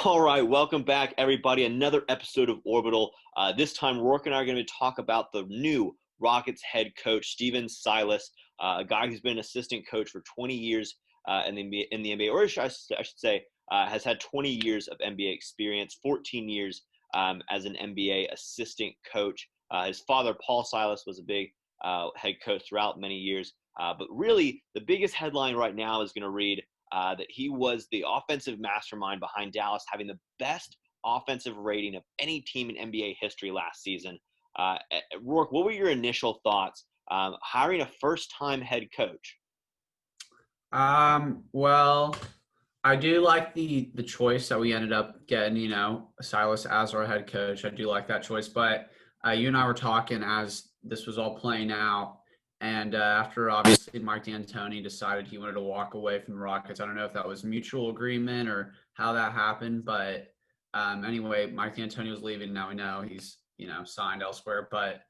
All right, welcome back, everybody. Another episode of Orbital. This time, Rourke and I are going to talk about the new Rockets head coach, Stephen Silas, a guy who's been an assistant coach for 20 years in the NBA, or I should say, has had 20 years of NBA experience, 14 years as an NBA assistant coach. His father, Paul Silas, was a big head coach throughout many years. But really, the biggest headline right now is going to read that he was the offensive mastermind behind Dallas having the best offensive rating of any team in NBA history last season. Rourke, what were your initial thoughts hiring a first-time head coach? Well, I do like the choice that we ended up getting, Silas as our head coach. I do like that choice. But you and I were talking as this was all playing out. And after obviously Mike D'Antoni decided he wanted to walk away from the Rockets, I don't know if that was mutual agreement or how that happened. But anyway, Mike D'Antoni was leaving. Now we know he's, signed elsewhere. But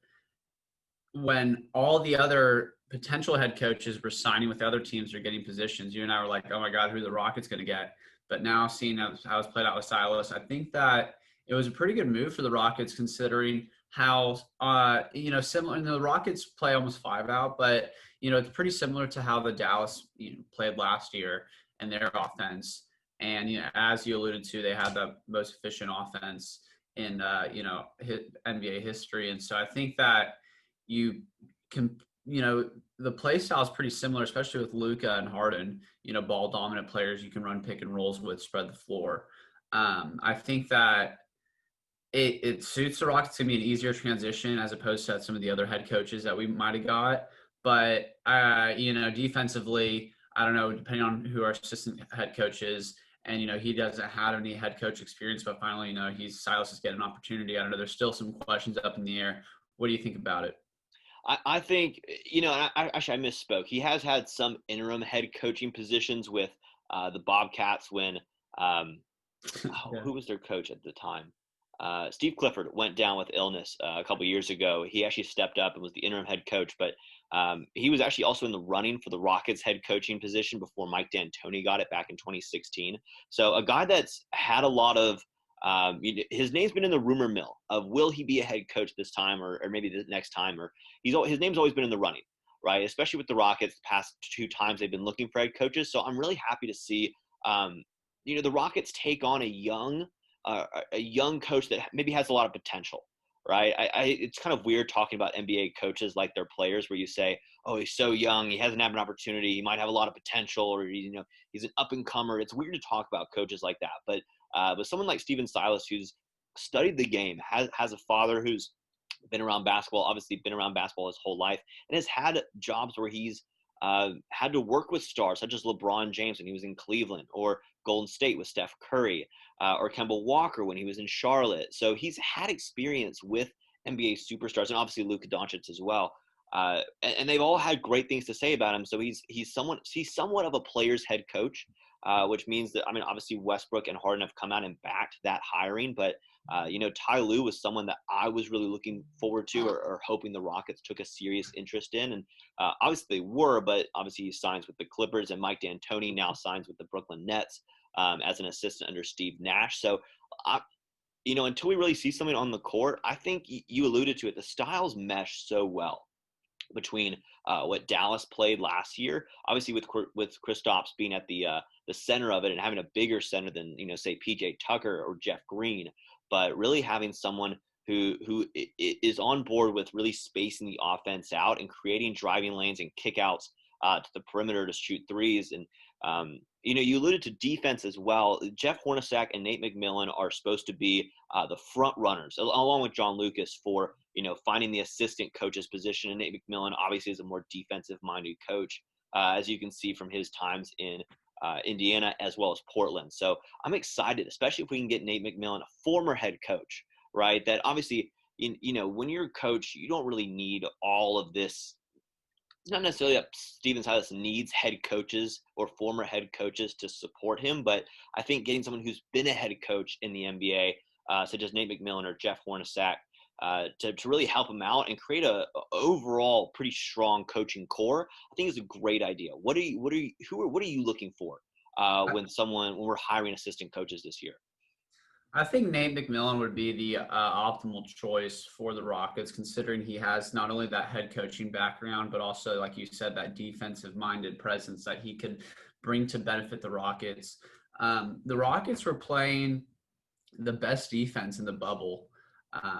when all the other potential head coaches were signing with other teams or getting positions, you and I were like, oh my God, who are the Rockets going to get? But now seeing how it's played out with Silas, I think that it was a pretty good move for the Rockets considering how, similar. And the Rockets play almost five out, but, it's pretty similar to how the Dallas played last year and their offense. And, as you alluded to, they had the most efficient offense in, NBA history. And so I think that you can, the play style is pretty similar, especially with Luka and Harden, ball dominant players you can run pick and rolls with, spread the floor. I think that it suits the Rockets to be an easier transition as opposed to some of the other head coaches that we might have got. But, defensively, I don't know, depending on who our assistant head coach is, and, he doesn't have any head coach experience, but finally, Silas is getting an opportunity. I don't know. There's still some questions up in the air. What do you think about it? I think, actually, I misspoke. He has had some interim head coaching positions with the Bobcats when, Yeah. who was their coach at the time? Steve Clifford went down with illness a couple years ago. He actually stepped up and was the interim head coach, but he was actually also in the running for the Rockets head coaching position before Mike D'Antoni got it back in 2016. So a guy that's had a lot of his name's been in the rumor mill of will he be a head coach this time or maybe the next time, or his name's always been in the running, right? Especially with the Rockets, the past two times they've been looking for head coaches. So I'm really happy to see the Rockets take on a young coach that maybe has a lot of potential, right? It's kind of weird talking about NBA coaches like their players, where you say, "Oh, he's so young, he hasn't had an opportunity, he might have a lot of potential, or he's an up and comer." It's weird to talk about coaches like that, but someone like Steven Silas, who's studied the game, has a father who's been around basketball, obviously been around basketball his whole life, and has had jobs where he's had to work with stars such as LeBron James when he was in Cleveland, or Golden State with Steph Curry, or Kemba Walker when he was in Charlotte. So he's had experience with NBA superstars, and obviously Luka Doncic as well. And they've all had great things to say about him. So he's somewhat of a player's head coach, which means that, obviously Westbrook and Harden have come out and backed that hiring, but Ty Lue was someone that I was really looking forward to, or hoping the Rockets took a serious interest in. And obviously they were, but obviously he signs with the Clippers, and Mike D'Antoni now signs with the Brooklyn Nets as an assistant under Steve Nash. So, until we really see something on the court, I think you alluded to it. The styles mesh so well between what Dallas played last year, obviously with Kristaps being at the center of it and having a bigger center than say PJ Tucker or Jeff Green, but really having someone who is on board with really spacing the offense out and creating driving lanes and kickouts to the perimeter to shoot threes. And you alluded to defense as well. Jeff Hornacek and Nate McMillan are supposed to be the front runners, along with John Lucas, for finding the assistant coach's position. And Nate McMillan obviously is a more defensive-minded coach, as you can see from his times in Indiana as well as Portland. So I'm excited, especially if we can get Nate McMillan, a former head coach, right? That obviously, when you're a coach, you don't really need all of this. It's not necessarily that Steven Silas needs head coaches or former head coaches to support him, but I think getting someone who's been a head coach in the NBA, such as Nate McMillan or Jeff Hornacek, to really help him out and create a overall pretty strong coaching core, I think is a great idea. What are you looking for when we're hiring assistant coaches this year? I think Nate McMillan would be the optimal choice for the Rockets, considering he has not only that head coaching background, but also, like you said, that defensive minded presence that he could bring to benefit the Rockets. The Rockets were playing the best defense in the bubble.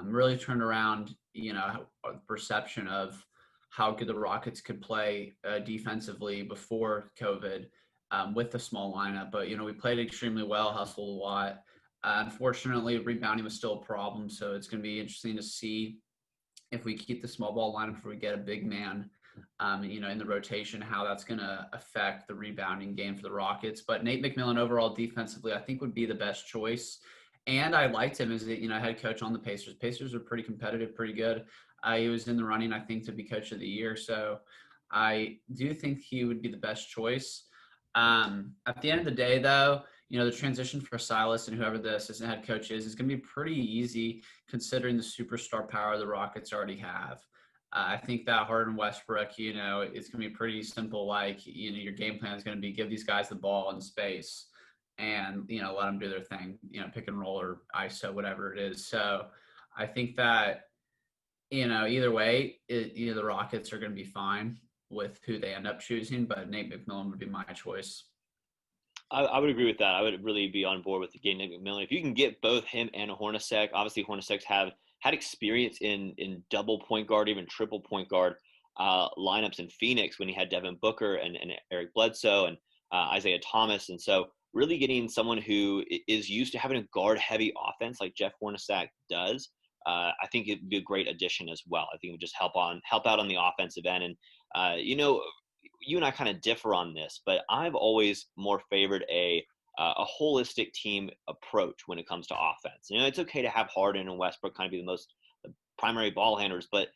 Really turned around, perception of how good the Rockets could play defensively before COVID with the small lineup. But we played extremely well, hustled a lot. Unfortunately, rebounding was still a problem, so it's going to be interesting to see if we keep the small ball lineup, if we get a big man, in the rotation, how that's going to affect the rebounding game for the Rockets. But Nate McMillan, overall defensively, I think would be the best choice. And I liked him as head coach on the Pacers. Pacers are pretty competitive, pretty good. He was in the running, I think, to be coach of the year. So I do think he would be the best choice. At the end of the day, though, the transition for Silas and whoever the assistant head coach is going to be pretty easy considering the superstar power the Rockets already have. I think that Harden Westbrook, it's going to be pretty simple. Like, your game plan is going to be give these guys the ball in space and, let them do their thing, pick and roll or ISO, whatever it is. So I think that, either way, the Rockets are going to be fine with who they end up choosing, but Nate McMillan would be my choice. I would agree with that. I would really be on board with the game Nick McMillan. If you can get both him and Hornacek, obviously Hornacek's have had experience in double point guard, even triple point guard lineups in Phoenix when he had Devin Booker and Eric Bledsoe and Isaiah Thomas. And so really getting someone who is used to having a guard heavy offense like Jeff Hornacek does, I think it'd be a great addition as well. I think it would just help out on the offensive end. And you and I kind of differ on this, but I've always more favored a holistic team approach when it comes to offense. It's okay to have Harden and Westbrook kind of be the primary ball handlers, but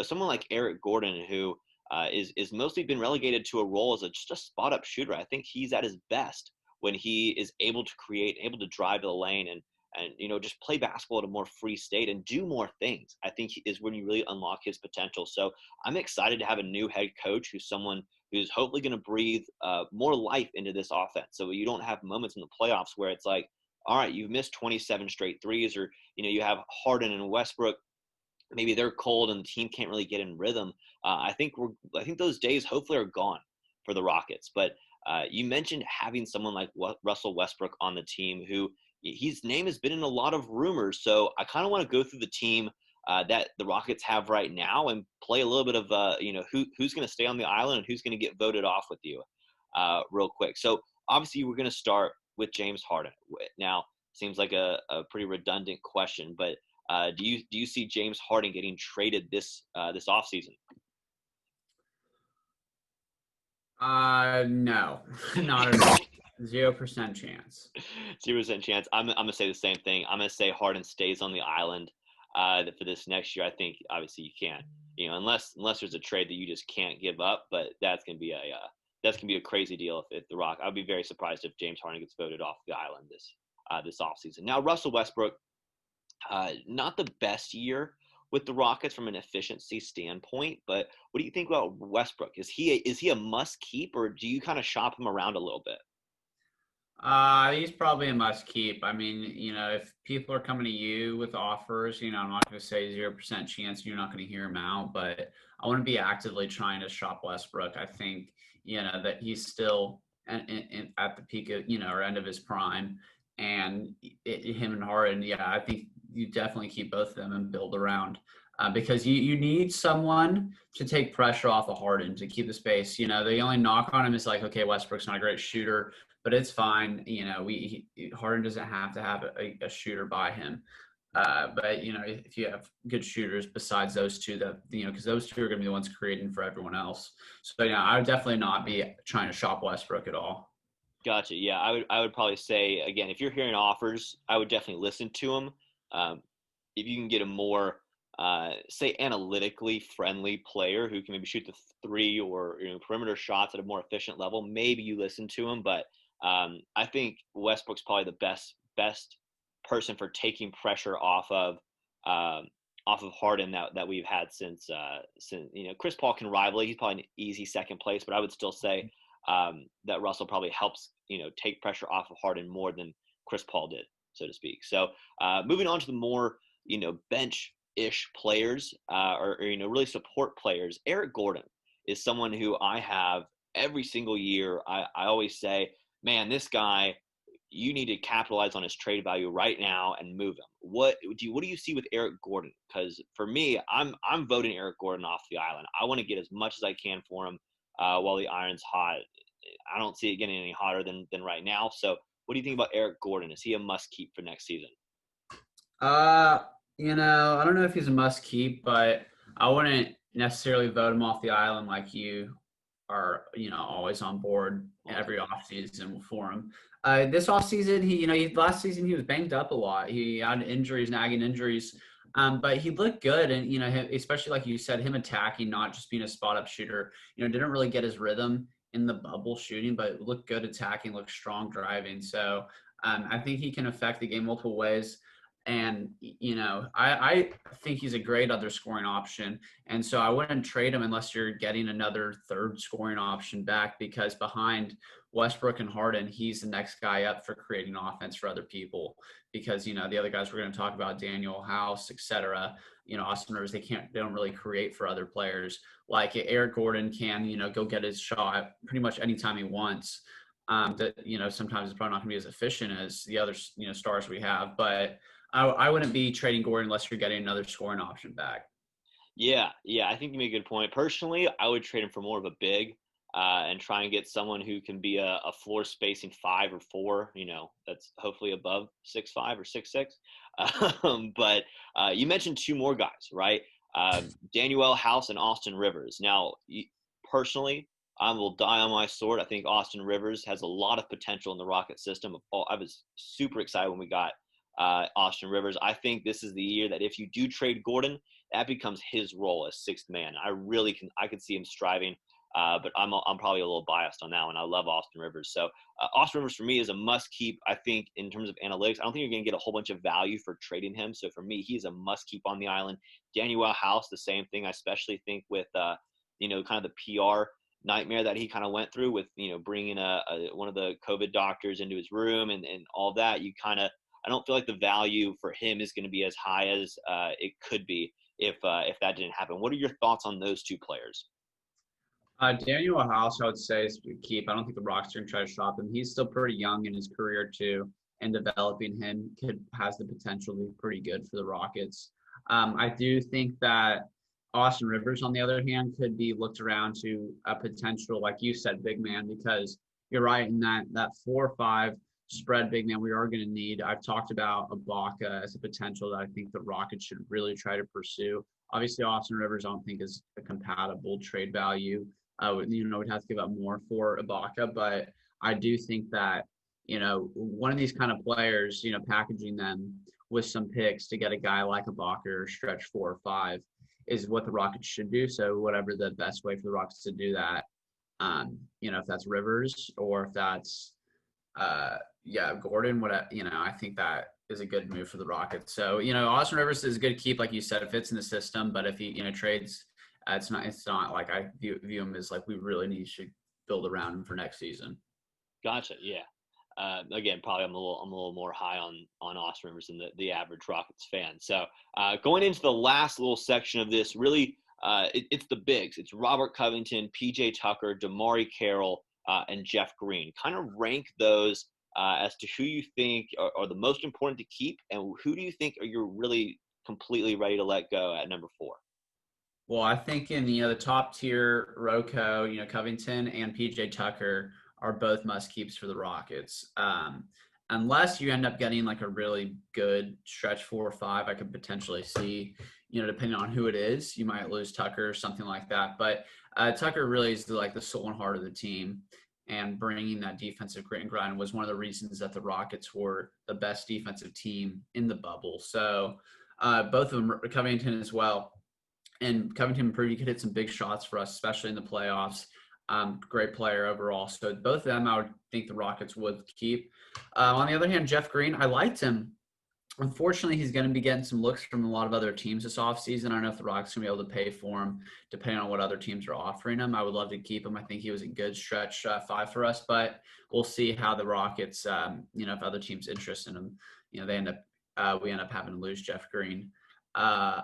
someone like Eric Gordon, who is mostly been relegated to a role as just a spot up shooter. I think he's at his best when he is able to create, able to drive to the lane and just play basketball at a more free state and do more things. I think is when you really unlock his potential. So I'm excited to have a new head coach who's someone who's hopefully going to breathe more life into this offense. So you don't have moments in the playoffs where it's like, all right, you've missed 27 straight threes, or you have Harden and Westbrook. Maybe they're cold and the team can't really get in rhythm. I think those days hopefully are gone for the Rockets. But you mentioned having someone like Russell Westbrook on the team, who his name has been in a lot of rumors. So I kind of want to go through the team that the Rockets have right now and play a little bit of who's going to stay on the island and who's going to get voted off with you real quick. So obviously we're going to start with James Harden. Now seems like a pretty redundant question, but do you see James Harden getting traded this offseason? No, not at all. 0% chance. 0% chance. I'm gonna say the same thing. I'm gonna say Harden stays on the island for this next year. I think obviously you can't, unless there's a trade that you just can't give up. But that's gonna be a crazy deal if the Rock. I'd be very surprised if James Harden gets voted off the island this offseason. Now Russell Westbrook, not the best year with the Rockets from an efficiency standpoint, but what do you think about Westbrook? Is he a must keep, or do you kind of shop him around a little bit? He's probably a must keep. I mean, if people are coming to you with offers, I'm not going to say 0% chance you're not going to hear him out, but I want to be actively trying to shop Westbrook. I think, that he's still at the peak of, or end of his prime. And him and Harden, yeah, I think you definitely keep both of them and build around. Because you need someone to take pressure off of Harden to keep the space. The only knock on him is like, okay, Westbrook's not a great shooter, but it's fine. Harden doesn't have to have a shooter by him. But if you have good shooters besides those two, that because those two are going to be the ones creating for everyone else. So I would definitely not be trying to shop Westbrook at all. Gotcha. Yeah, I would probably say again, if you're hearing offers, I would definitely listen to them. If you can get a more say analytically friendly player who can maybe shoot the three or perimeter shots at a more efficient level, maybe you listen to him. But I think Westbrook's probably the best person for taking pressure off of Harden that we've had since Chris Paul can rival. He's probably an easy second place, but I would still say that Russell probably helps take pressure off of Harden more than Chris Paul did. so to speak. So moving on to the more, bench-ish players, or really support players. Eric Gordon is someone who I have every single year. I always say, man, this guy, you need to capitalize on his trade value right now and move him. What do you see with Eric Gordon? Because for me, I'm voting Eric Gordon off the island. I want to get as much as I can for him while the iron's hot. I don't see it getting any hotter than right now. So, what do you think about Eric Gordon? Is he a must keep for next season? Uh, I don't know if he's a must keep, but I wouldn't necessarily vote him off the island like you are, always on board Always. every offseason for him. This offseason, last season he was banged up a lot. He had injuries, nagging injuries, but he looked good. And, especially like you said, him attacking, not just being a spot up shooter, didn't really get his rhythm in the bubble shooting, but looked good attacking, looked strong driving. So I think he can affect the game multiple ways. And, I think he's a great other scoring option. And so I wouldn't trade him unless you're getting another third scoring option back, because behind Westbrook and Harden, he's the next guy up for creating offense for other people. Because, the other guys we're going to talk about, Daniel House, et cetera, Austin Rivers, they don't really create for other players. Like Eric Gordon can, go get his shot pretty much anytime he wants. That, sometimes it's probably not going to be as efficient as the other, stars we have. But I wouldn't be trading Gordon unless you're getting another scoring option back. Yeah, yeah, I think you make a good point. Personally, I would trade him for more of a big, and try and get someone who can be a floor spacing 5 or 4. That's hopefully above 6'5" or 6'6". But you mentioned two more guys, right? Daniel House and Austin Rivers. Now, personally, I will die on my sword. I think Austin Rivers has a lot of potential in the Rocket system. I was super excited when we got Austin Rivers. I think this is the year that if you do trade Gordon, that becomes his role as sixth man. I could see him striving, but I'm probably a little biased on that one. I love Austin Rivers. So Austin Rivers for me is a must keep. I think in terms of analytics, I don't think you're going to get a whole bunch of value for trading him. So for me, he's a must keep on the island. Daniel House, the same thing. I especially think with kind of the PR nightmare that he kind of went through with bringing one of the COVID doctors into his room and all that. I don't feel like the value for him is going to be as high as it could be if that didn't happen. What are your thoughts on those two players? Daniel House, I would say, is a keep. I don't think the Rockets are going to try to shop him. He's still pretty young in his career too, and developing him has the potential to be pretty good for the Rockets. I do think that Austin Rivers, on the other hand, could be looked around to a potential, like you said, big man, because you're right in that 4 or 5 spread big man we are going to need. I've talked about Ibaka as a potential that I think the Rockets should really try to pursue. Obviously, Austin Rivers I don't think is a compatible trade value. We'd have to give up more for Ibaka, but I do think that, one of these kind of players, packaging them with some picks to get a guy like Ibaka or stretch 4 or 5 is what the Rockets should do. So whatever the best way for the Rockets to do that, if that's Rivers or if that's Gordon, I think that is a good move for the Rockets. So, Austin Rivers is a good keep, like you said, it fits in the system, but if he, trades, it's not like I view him as like we really need to build around him for next season. Gotcha. Yeah. Again, probably I'm a little more high on Austin Rivers than the average Rockets fan. So going into the last little section of this, really, it's the bigs. It's Robert Covington, PJ Tucker, DeMarre Carroll, and Jeff Green. Kind of rank those as to who you think are the most important to keep, and who do you think you're really completely ready to let go at number 4? Well, I think in the top tier, Rocco, Covington and PJ Tucker are both must keeps for the Rockets. Unless you end up getting like a really good stretch 4 or 5, I could potentially see, depending on who it is, you might lose Tucker or something like that. But Tucker really is the soul and heart of the team, and bringing that defensive grit and grind was one of the reasons that the Rockets were the best defensive team in the bubble. So both of them, Covington as well. And Covington proved he could hit some big shots for us, especially in the playoffs. Great player overall. So both of them, I would think the Rockets would keep. On the other hand, Jeff Green, I liked him. Unfortunately, he's going to be getting some looks from a lot of other teams this offseason. I don't know if the Rockets are going to be able to pay for him, depending on what other teams are offering him. I would love to keep him. I think he was a good stretch 5 for us, but we'll see how the Rockets, if other teams interested in him, they end up we end up having to lose Jeff Green. Uh,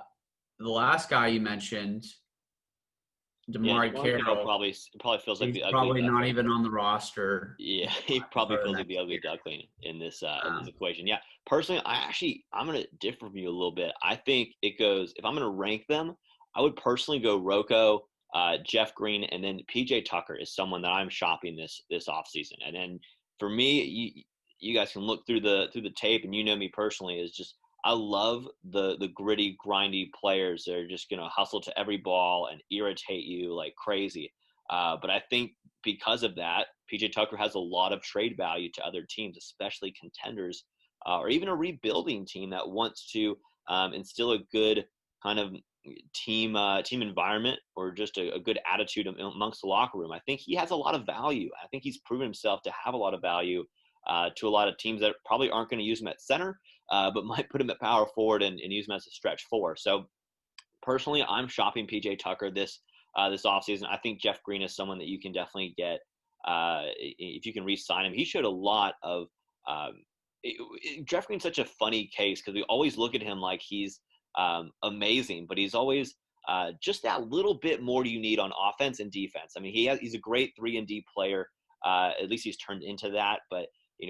the last guy you mentioned, Yeah, Damari DeMarre Carroll Carroll, probably feels like he's the ugly probably not duckling. even on the roster Yeah, he probably for feels like next the ugly year. duckling in this Um, equation. Yeah, personally, I'm gonna differ from you a little bit. I think it goes if I'm gonna rank them, I would personally go Rocco, Jeff Green, and then PJ Tucker is someone that I'm shopping this offseason. And then for me, you guys can look through the tape, and you know me personally is just I love the gritty, grindy players that are just gonna hustle to every ball and irritate you like crazy. But I think because of that, PJ Tucker has a lot of trade value to other teams, especially contenders or even a rebuilding team that wants to instill a good kind of team environment or just a good attitude amongst the locker room. I think he has a lot of value. I think he's proven himself to have a lot of value to a lot of teams that probably aren't going to use him at center, but might put him at power forward and use him as a stretch four. So personally, I'm shopping PJ Tucker this offseason. I think Jeff Green is someone that you can definitely get if you can re-sign him. He showed a lot of Jeff Green's such a funny case because we always look at him like he's amazing, but he's always just that little bit more you need on offense and defense. I mean, he's a great 3-and-D player. At least he's turned into that. But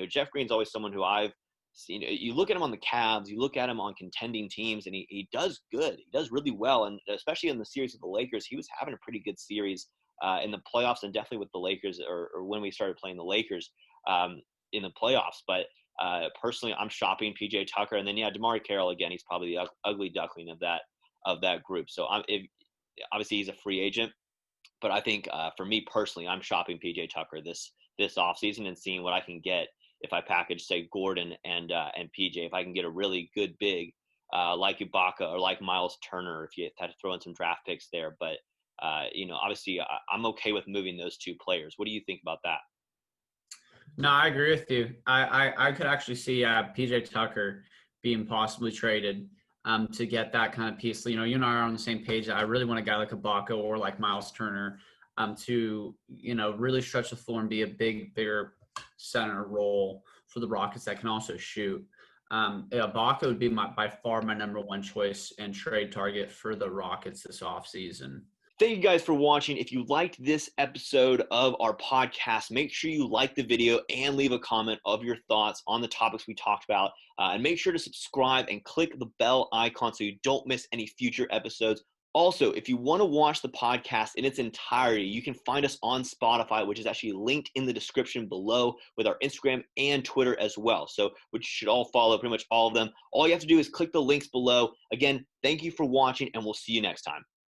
Jeff Green's always someone who I've seen. You look at him on the Cavs, you look at him on contending teams, and he does good. He does really well, and especially in the series with the Lakers, he was having a pretty good series in the playoffs, and definitely with the Lakers, or when we started playing the Lakers in the playoffs. But personally, I'm shopping PJ Tucker, and then DeMarre Carroll again. He's probably the ugly duckling of that group. So obviously he's a free agent, but I think for me personally, I'm shopping PJ Tucker this offseason and seeing what I can get if I package say Gordon and PJ. If I can get a really good big like Ibaka or like Miles Turner, if you had to throw in some draft picks there, but obviously I'm okay with moving those two players. What do you think about that? No, I agree with you. I could actually see PJ Tucker being possibly traded to get that kind of piece. You and I are on the same page. I really want a guy like Ibaka or like Miles Turner to really stretch the floor and be a bigger center role for the Rockets that can also shoot. Ibaka would be by far my number one choice and trade target for the Rockets this offseason. Thank you guys for watching. If you liked this episode of our podcast, make sure you like the video and leave a comment of your thoughts on the topics we talked about. And make sure to subscribe and click the bell icon so you don't miss any future episodes. Also, if you want to watch the podcast in its entirety, you can find us on Spotify, which is actually linked in the description below with our Instagram and Twitter as well. So, which you should all follow, pretty much all of them. All you have to do is click the links below. Again, thank you for watching, and we'll see you next time.